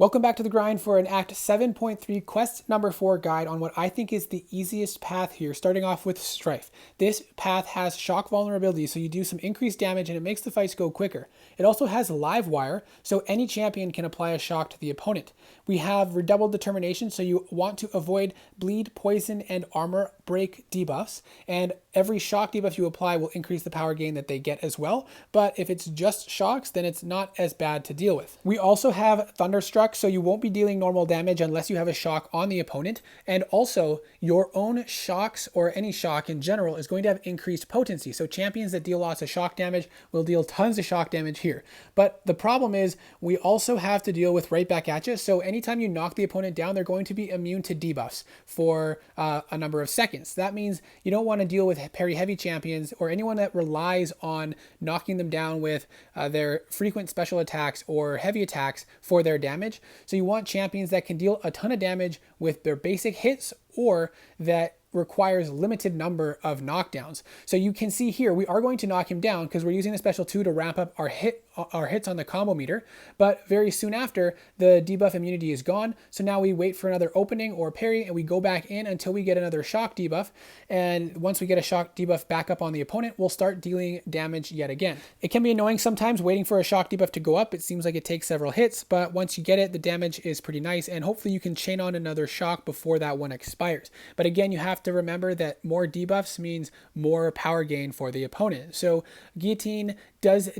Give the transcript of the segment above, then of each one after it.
Welcome back to the grind for an Act 7.3 quest number 4 guide on what I think is the easiest path here, starting off with Stryfe. This path has shock vulnerability, so you do some increased damage and it makes the fights go quicker. It also has live wire, so any champion can apply a shock to the opponent. We have redoubled determination, so you want to avoid bleed, poison, and armor break debuffs, and every shock debuff you apply will increase the power gain that they get as well, but if it's just shocks, then it's not as bad to deal with. We also have Thunderstruck, so you won't be dealing normal damage unless you have a shock on the opponent, and also your own shocks or any shock in general is going to have increased potency, so champions that deal lots of shock damage will deal tons of shock damage here. But the problem is we also have to deal with right back at you, so anytime you knock the opponent down, they're going to be immune to debuffs for a number of seconds. That means you don't want to deal with parry heavy champions or anyone that relies on knocking them down with their frequent special attacks or heavy attacks for their damage. So you want champions that can deal a ton of damage with their basic hits or that requires limited number of knockdowns. So you can see here, we are going to knock him down because we're using the special 2 to ramp up our hits on the combo meter, but very soon after the debuff immunity is gone. So now we wait for another opening or parry and we go back in until we get another shock debuff. And once we get a shock debuff back up on the opponent, we'll start dealing damage yet again. It can be annoying sometimes waiting for a shock debuff to go up. It seems like it takes several hits, but once you get it, the damage is pretty nice. And hopefully you can chain on another shock before that one expires. But again, you have to remember that more debuffs means more power gain for the opponent. So Guillotine does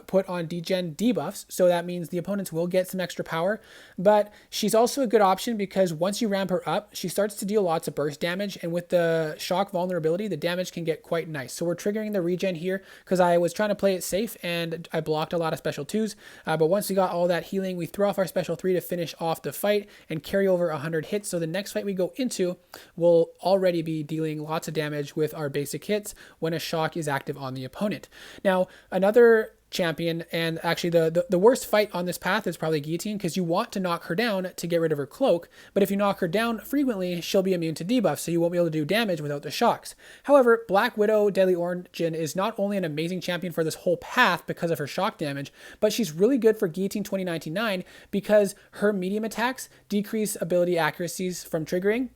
put on degen debuffs, so that means the opponents will get some extra power, but she's also a good option because once you ramp her up, she starts to deal lots of burst damage, and with the shock vulnerability, the damage can get quite nice. So we're triggering the regen here because I was trying to play it safe and I blocked a lot of special 2s, but once we got all that healing, we throw off our special 3 to finish off the fight and carry over 100 hits, so the next fight we go into will already be dealing lots of damage with our basic hits when a shock is active on the opponent. Now, another champion, and actually the worst fight on this path is probably Guillotine, because you want to knock her down to get rid of her cloak, but if you knock her down frequently, she'll be immune to debuffs, so you won't be able to do damage without the shocks. However, Black Widow Deadly Origin is not only an amazing champion for this whole path because of her shock damage, but she's really good for Guillotine 2099 because her medium attacks decrease ability accuracies from triggering,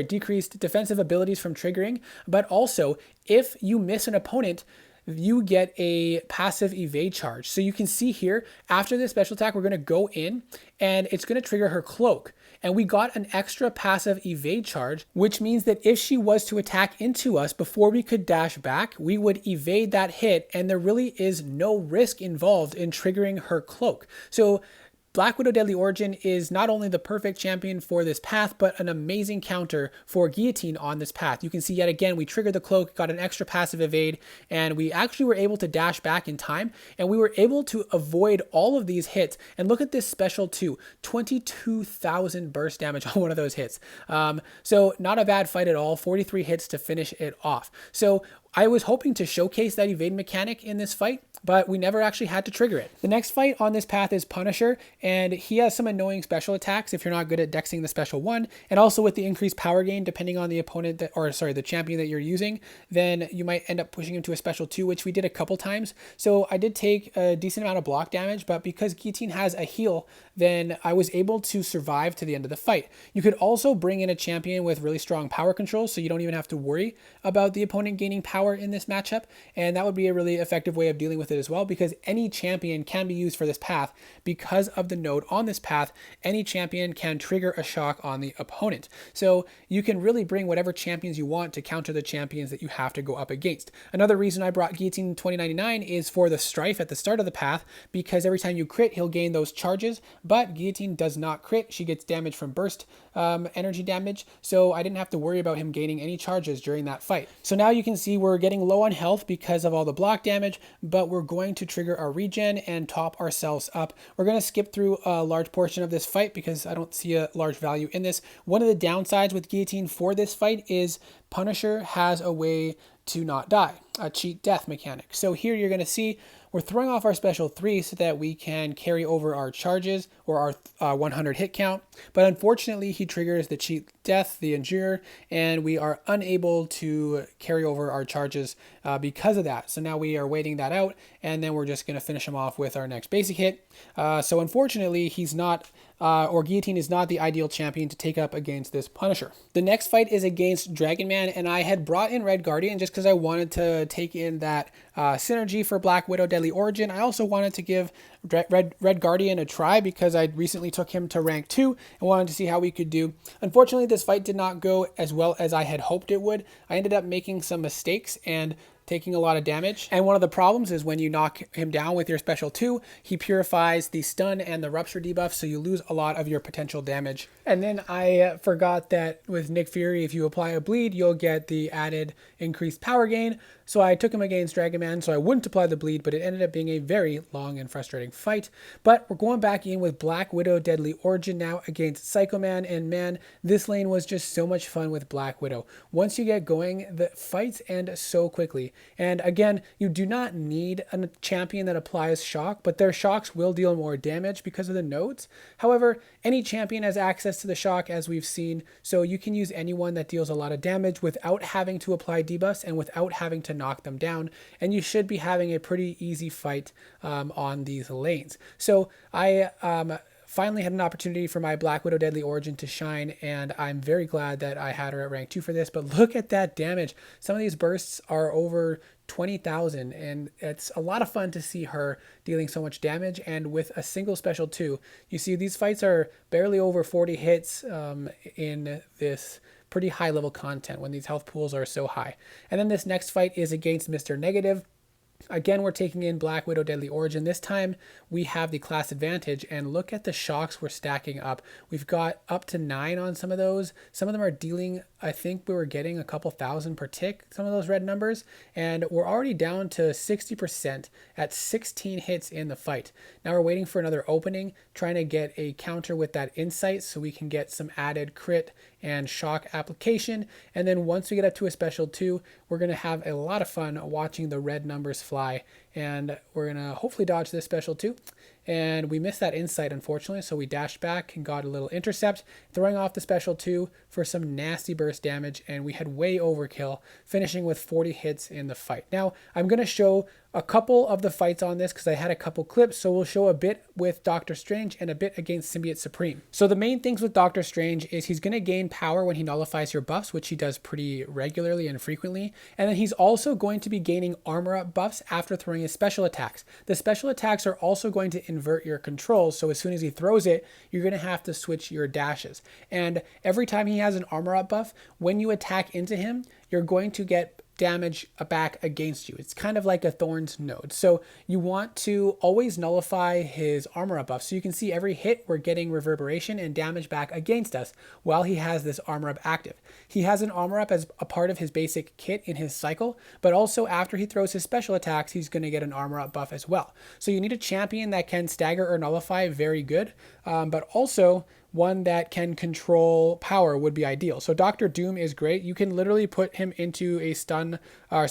decreased defensive abilities from triggering, but also if you miss an opponent, you get a passive evade charge. So you can see here, after this special attack, we're going to go in and it's going to trigger her cloak. And we got an extra passive evade charge, which means that if she was to attack into us before we could dash back, we would evade that hit and there really is no risk involved in triggering her cloak. So Black Widow Deadly Origin is not only the perfect champion for this path, but an amazing counter for Guillotine on this path. You can see yet again, we triggered the cloak, got an extra passive evade, and we actually were able to dash back in time, and we were able to avoid all of these hits. And look at this special 2, 22,000 burst damage on one of those hits. So not a bad fight at all, 43 hits to finish it off. So I was hoping to showcase that evade mechanic in this fight, but we never actually had to trigger it. The next fight on this path is Punisher, and he has some annoying special attacks if you're not good at dexing the special 1, and also with the increased power gain, depending on the opponent the champion that you're using, then you might end up pushing him to a special 2, which we did a couple times. So I did take a decent amount of block damage, but because Guillotine has a heal, then I was able to survive to the end of the fight. You could also bring in a champion with really strong power control, so you don't even have to worry about the opponent gaining power in this matchup, and that would be a really effective way of dealing with it as well, because any champion can be used for this path. Because of the node on this path, any champion can trigger a shock on the opponent. So you can really bring whatever champions you want to counter the champions that you have to go up against. Another reason I brought Guillotine 2099 is for the Stryfe at the start of the path, because every time you crit, he'll gain those charges, but Guillotine does not crit. She gets damage from burst energy damage, so I didn't have to worry about him gaining any charges during that fight. So now you can see we're getting low on health because of all the block damage, but we're going to trigger our regen and top ourselves up. We're going to skip through a large portion of this fight because I don't see a large value in this. One of the downsides with Guillotine for this fight is Punisher has a way to not die, a cheat death mechanic. So here you're going to see we're throwing off our special 3 so that we can carry over our charges or our 100 hit count. But unfortunately, he triggers the cheat death, the Endure, and we are unable to carry over our charges because of that. So now we are waiting that out, and then we're just going to finish him off with our next basic hit. So unfortunately, he's not, or Guillotine is not the ideal champion to take up against this Punisher. The next fight is against Dragon Man, and I had brought in Red Guardian just because I wanted to take in that synergy for Black Widow Deadly Origin. I also wanted to give Red Guardian a try because I recently took him to rank 2 and wanted to see how we could do. Unfortunately, this fight did not go as well as I had hoped it would. I ended up making some mistakes and taking a lot of damage. And one of the problems is when you knock him down with your special 2, he purifies the stun and the rupture debuff, so you lose a lot of your potential damage. And then I forgot that with Nick Fury, if you apply a bleed, you'll get the added increased power gain. So I took him against Dragon Man so I wouldn't apply the bleed, but it ended up being a very long and frustrating fight. But we're going back in with Black Widow Deadly Origin now against Psycho Man, and man, this lane was just so much fun with Black Widow. Once you get going, the fights end so quickly. And again, you do not need a champion that applies shock, but their shocks will deal more damage because of the nodes. However, any champion has access to the shock, as we've seen, so you can use anyone that deals a lot of damage without having to apply debuffs and without having to knock them down, and you should be having a pretty easy fight on these lanes. So I finally had an opportunity for my Black Widow Deadly Origin to shine, and I'm very glad that I had her at rank 2 for this. But look at that damage. Some of these bursts are over 20,000, and it's a lot of fun to see her dealing so much damage. And with a single special 2, you see these fights are barely over 40 hits in this pretty high level content when these health pools are so high. And then this next fight is against Mr. Negative. Again, we're taking in Black Widow Deadly Origin. This time we have the class advantage, and look at the shocks we're stacking up. We've got up to 9 on some of those. Some of them are dealing, I think we were getting a couple thousand per tick, some of those red numbers, and we're already down to 60% at 16 hits in the fight. Now we're waiting for another opening, trying to get a counter with that insight so we can get some added crit and shock application. And then once we get up to a special 2, we're going to have a lot of fun watching the red numbers fly, and we're going to hopefully dodge this special 2. And we missed that insight, unfortunately, so we dashed back and got a little intercept, throwing off the special 2 for some nasty burst damage, and we had way overkill, finishing with 40 hits in the fight. Now, I'm going to show a couple of the fights on this because I had a couple clips, so we'll show a bit with Doctor Strange and a bit against Symbiote Supreme. So the main things with Doctor Strange is he's going to gain power when he nullifies your buffs, which he does pretty regularly and frequently, and then he's also going to be gaining armor up buffs after throwing his special attacks. The special attacks are also going to invert your controls, so as soon as he throws it, you're going to have to switch your dashes. And every time he has an armor up buff, when you attack into him, you're going to get damage back against you. It's kind of like a Thorn's node. So you want to always nullify his armor up buff. So you can see every hit we're getting reverberation and damage back against us while he has this armor up active. He has an armor up as a part of his basic kit in his cycle, but also after he throws his special attacks, he's going to get an armor up buff as well. So you need a champion that can stagger or nullify very good, but also one that can control power would be ideal. So Dr. Doom is great. You can literally put him into a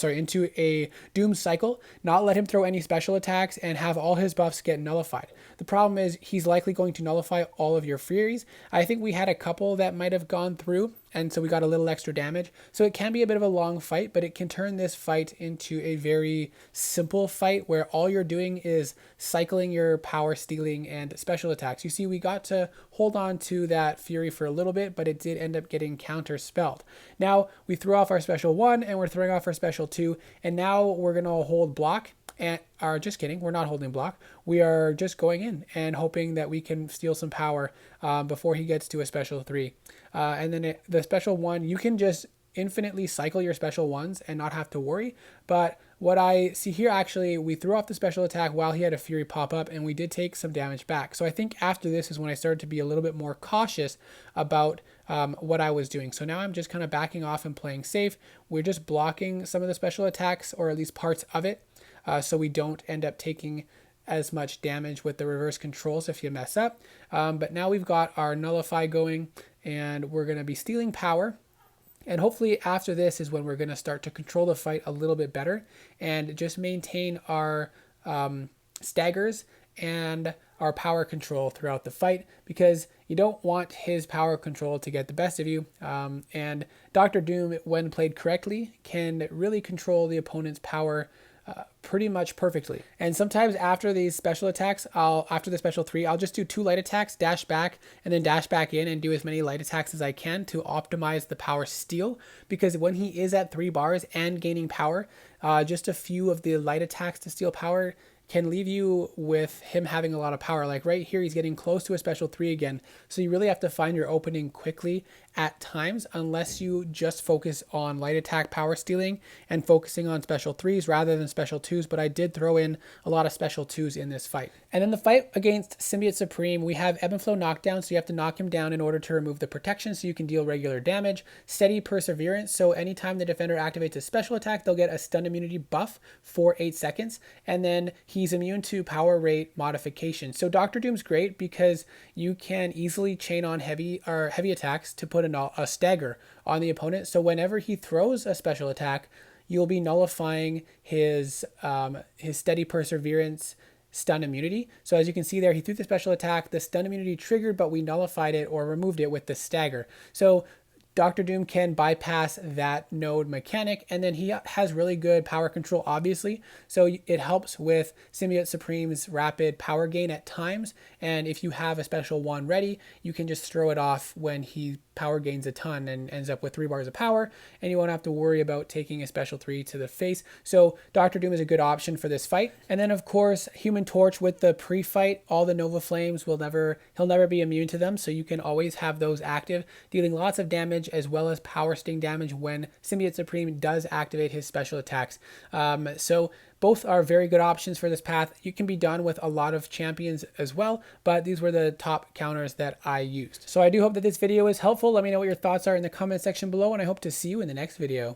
into a Doom cycle, not let him throw any special attacks, and have all his buffs get nullified. The problem is he's likely going to nullify all of your Furies. I think we had a couple that might have gone through, and so we got a little extra damage. So it can be a bit of a long fight, but it can turn this fight into a very simple fight where all you're doing is cycling your power stealing and special attacks. You see, we got to hold on to that Fury for a little bit, but it did end up getting counter spelled. Now we threw off our special 1 and we're throwing off our special 2, and now we're going to hold block. And are just kidding, we're not holding block. We are just going in and hoping that we can steal some power before he gets to a special 3. And then the special 1, you can just infinitely cycle your special 1s and not have to worry. But what I see here, actually, we threw off the special attack while he had a Fury pop up, and we did take some damage back. So I think after this is when I started to be a little bit more cautious about what I was doing. So now I'm just kind of backing off and playing safe. We're just blocking some of the special attacks, or at least parts of it, so we don't end up taking as much damage with the reverse controls if you mess up. But now we've got our nullify going, and we're going to be stealing power. And hopefully after this is when we're going to start to control the fight a little bit better and just maintain our staggers and our power control throughout the fight, because you don't want his power control to get the best of you. And Dr. Doom, when played correctly, can really control the opponent's power pretty much perfectly. And sometimes after these special attacks, after the special 3, I'll just do 2 light attacks, dash back, and then dash back in and do as many light attacks as I can to optimize the power steal. Because when he is at 3 bars and gaining power, just a few of the light attacks to steal power can leave you with him having a lot of power. Like right here, he's getting close to a special 3 again. So you really have to find your opening quickly at times, unless you just focus on light attack power stealing and focusing on special 3s rather than special 2s. But I did throw in a lot of special 2s in this fight. And then the fight against Symbiote Supreme, we have ebb and flow knockdown. So you have to knock him down in order to remove the protection so you can deal regular damage. Steady perseverance. So anytime the defender activates a special attack, they'll get a stun immunity buff for 8 seconds. And then he's immune to power rate modification. So Dr. Doom's great because you can easily chain on heavy attacks to put a stagger on the opponent. So whenever he throws a special attack, you'll be nullifying his steady perseverance stun immunity. So as you can see there, he threw the special attack, the stun immunity triggered, but we nullified it or removed it with the stagger. So Dr. Doom can bypass that node mechanic, and then he has really good power control, obviously. So it helps with Symbiote Supreme's rapid power gain at times. And if you have a special 1 ready, you can just throw it off when he power gains a ton and ends up with 3 bars of power, and you won't have to worry about taking a special 3 to the face. So Dr. Doom is a good option for this fight. And then of course, Human Torch with the pre-fight, all the Nova Flames he'll never be immune to them. So you can always have those active, dealing lots of damage as well as power sting damage when Symbiote Supreme does activate his special attacks. So both are very good options for this path. You can be done with a lot of champions as well, but these were the top counters that I used. So I do hope that this video is helpful. Let me know what your thoughts are in the comment section below, and I hope to see you in the next video.